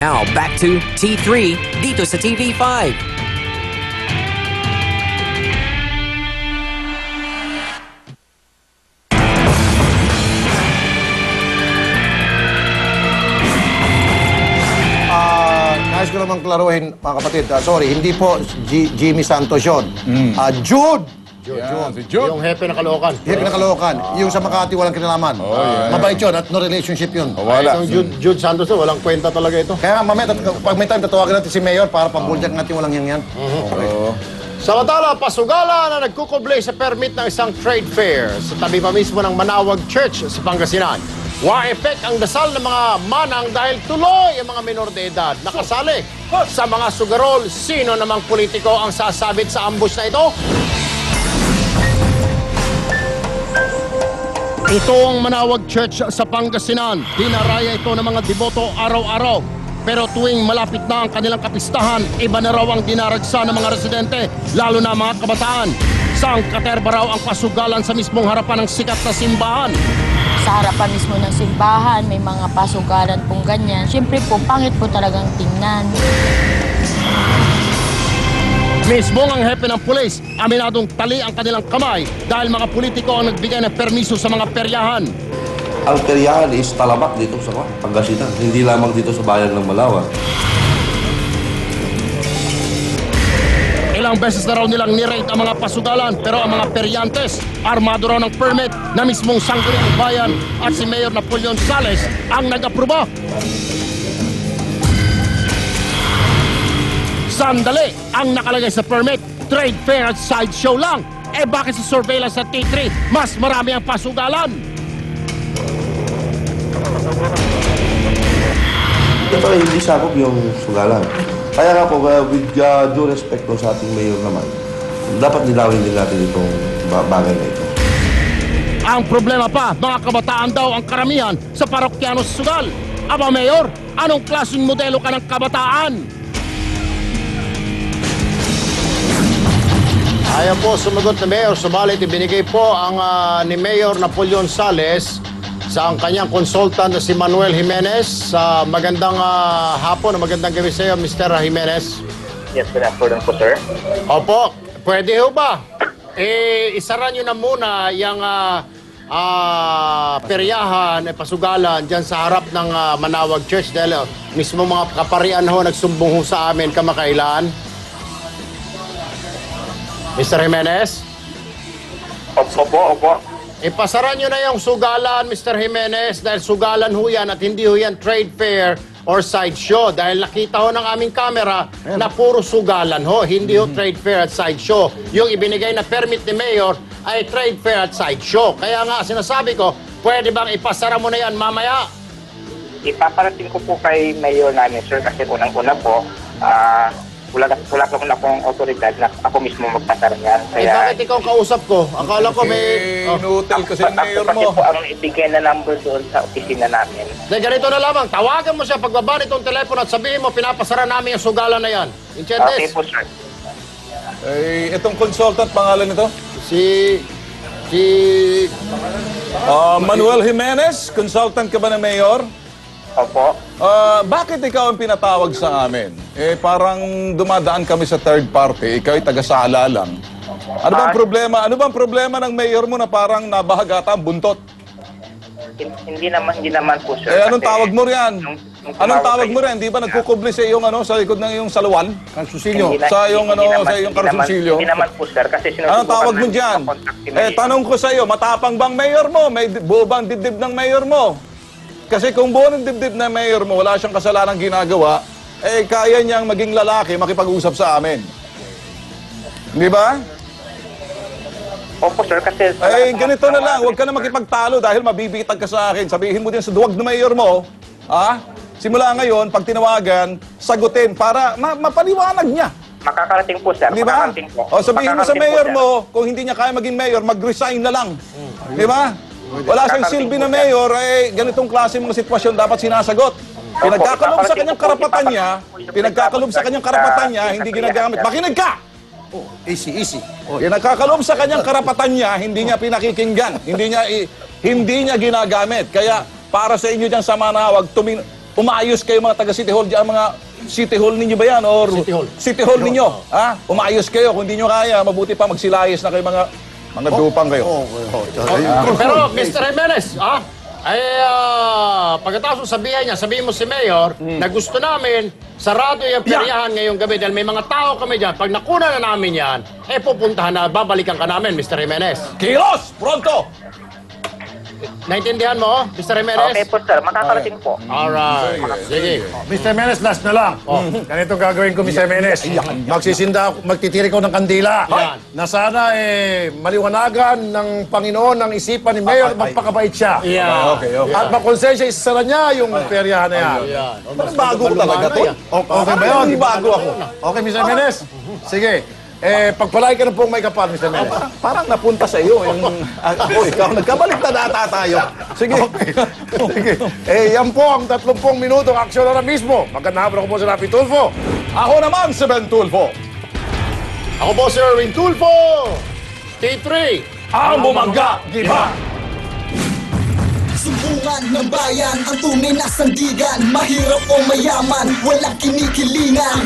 Now, back to T3 dito sa TV5. Nais ko namang klaruhin, mga kapatid. Sorry, hindi po Jimmy Santos yun. Jude! Si Jude. Yung hepe na Caloocan. Yung pinakalokan. Yung sa Makati, walang kinalaman. Mabait yun at no relationship yun. Wala. Itong Jude Santos na, walang kwenta talaga ito. Kaya mamaya, pag may time, tatawagan natin si Mayor para pambulyak natin walang yan. Samantala, pasugala na nagkukublay sa permit ng isang trade fair sa tabi pa mismo ng Manawag Church sa Pangasinan. Wa-effect ang dasal ng mga manang dahil tuloy ang mga minor de edad nakasali sa mga sugarol. Sino namang politiko ang sasabit sa ambush na ito? Ito ang Manawag Church sa Pangasinan. Dinaraya ito ng mga deboto araw-araw. Pero tuwing malapit na ang kanilang kapistahan, iba na raw ang dinaragsa ng mga residente, lalo na mga kabataan. Sang katerba raw ang pasugalan sa mismong harapan ng sikat na simbahan. Sa harapan mismo ng simbahan, may mga pasugalan pong ganyan. Siyempre po, pangit po talagang tingnan. Mismong ang hepe ng pulis, aminadong tali ang kanilang kamay dahil mga politiko ang nagbigay ng permiso sa mga peryahan. Ang peryahan is talamak dito sa Pangasinan, hindi lamang dito sa bayan ng Malawag. Ilang beses na raw nilang nirate ang mga pasugalan pero ang mga peryantes, armado raw ng permit na mismong sangguniang bayan at si Mayor Napoleon Sales ang nag-aproba. Sandali ang nakalagay sa permit, trade fair at sideshow lang. Eh bakit sa surveillance sa T3 mas marami ang pasugalan? Ito ay hindi sakop yung sugalan. Kaya nga po, with due respect po sa ating mayor naman, dapat nilawin din natin itong bagay na ito. Ang problema pa, mga kabataan daw ang karamihan sa parokyano sa sugal. Aba Mayor, anong klaseng modelo ka ng kabataan? Ayan po, sumagot na Mayor. Subalit, ibinigay po ang ni Mayor Napoleon Sales sa ang kanyang consultant na si Manuel Jimenez. Magandang hapon, magandang gabi sa iyo, Mr. Jimenez. Yes, good afternoon po, sir. Opo, pwede ho ba? Isara nyo na muna yung peryahan, pasugalan dyan sa harap ng Manawag Church dahil mismo mga kaparian ho nagsumbong ho sa amin kamakailan. Mr. Jimenez? Opo. Ipasara nyo na yung sugalan, Mr. Jimenez, dahil sugalan ho yan at hindi ho yan trade fair or sideshow. Dahil nakita ho ng aming camera na puro sugalan ho, hindi ho trade fair at sideshow. Yung ibinigay na permit ni Mayor ay trade fair at sideshow. Kaya nga, sinasabi ko, pwede bang ipasara mo na yan mamaya? Ipaparating ko po kay Mayor namin, sir, kasi unang-una po, wala po na akong otoridad na ako mismo magpasara niyan. Bakit ikaw kausap ko? Akala ko may... Inutil kasi yung mayor Kasi mo. po ang ibigay na number doon sa opisina namin. Ganito na lamang, tawagan mo siya pagbaba nitong telepono at sabihin mo, pinapasara namin yung sugalan na yan. Inchendes? Okay po, sir. Itong consultant, pangalan nito? Si Manuel Jimenez, consultant ka ba ng mayor? Opo. Bakit ikaw ang pinatawag sa amin? Parang dumadaan kami sa third party, ikaw ay taga-sala lang. Ano bang problema? Ano bang problema ng mayor mo na parang nabahagata ang buntot? Hindi naman po, sir. Anong Kasi tawag mo riyan? nung Anong tumawag tawag mo kayo- riyan? Di ba nagkukubli sa iyong sa likod ng iyong saluwan? Kalsusilyo. Sa iyong sa iyong karsusilyo? Hindi naman po, sir. Kasi Anong tawag mo diyan? Tanong ko sa iyo, matapang bang mayor mo? May buo bang dibdib ng mayor mo? Kasi kung buo ng dibdib ng mayor mo, wala siyang kasalanang ginagawa, kaya niyang maging lalaki makipag-usap sa amin. Di ba? Opo, sir. Kasi... Ganito na lang, huwag ka na makipagtalo dahil mabibitag ka sa akin. Sabihin mo din sa duwag na mayor mo, simula ngayon, pag tinawagan, sagutin para mapaliwanag niya. Makakarating po, sir. Di ba? Makakarating po. O sabihin mo sa Makakarating po, mayor sir. mo, kung hindi niya kaya maging mayor, mag-resign na lang. Di ba? Wala siyang silbi na mayor, ganitong klase mga sitwasyon dapat sinasagot. Pinagkakalob sa kanyang karapatan niya, hindi ginagamit. Makinig ka! Easy. Pinagkakalob sa kanyang karapatan niya, hindi niya pinakikinggan, hindi niya ginagamit. Kaya para sa inyo diyan sa Manawag, Umaayos kayo mga taga City Hall diyan, mga City Hall ninyo ba yan? Or City Hall ninyo. Ha? Umaayos kayo. Kung hindi nyo kaya, mabuti pa magsilayas na kayo mga dupang kayo. Pero, Mr. Jimenez, pagkatapos sabihin mo si Mayor na gusto namin sarado yung peryahan ngayong gabi dahil may mga tao kami dyan. Pag nakuna na namin yan, pupuntahan na, babalikan ka namin, Mr. Jimenez. Kilos! Pronto! Naintindihan mo, Mr. Jimenez? Okay po, sir. Makakarating po. Alright. Sige. Mr. Menes, last na lang. Ganito gagawin ko, Mr. Menes. Magtitiri ko ng kandila. Yan. Na sana maliwanagan ng Panginoon ng isipan ni Mayor magpakabait siya. Yeah. Okay. At makonsensya isara niya yung peryahan na yan. Bago ko talaga to. Okay ba yun? Hindi bago ako. Okay, Mr. Menes? Sige. Pagpalay ka na pong may kapal, Mr. Menes. Parang napunta sa iyo. Ako, ikaw, nagkabalik na data tayo. Sige. Sige. Yan po ang 30 minutong aksyon na mismo. Magandang hapon ako po sa Rapi Tulfo. Ako naman si Ben Tulfo. Ako po si Erwin Tulfo. T3. Ang bumangga, giba. Sumbungan ng bayan, ang tunay na sandigan. Mahirap o mayaman, walang kinikilingan.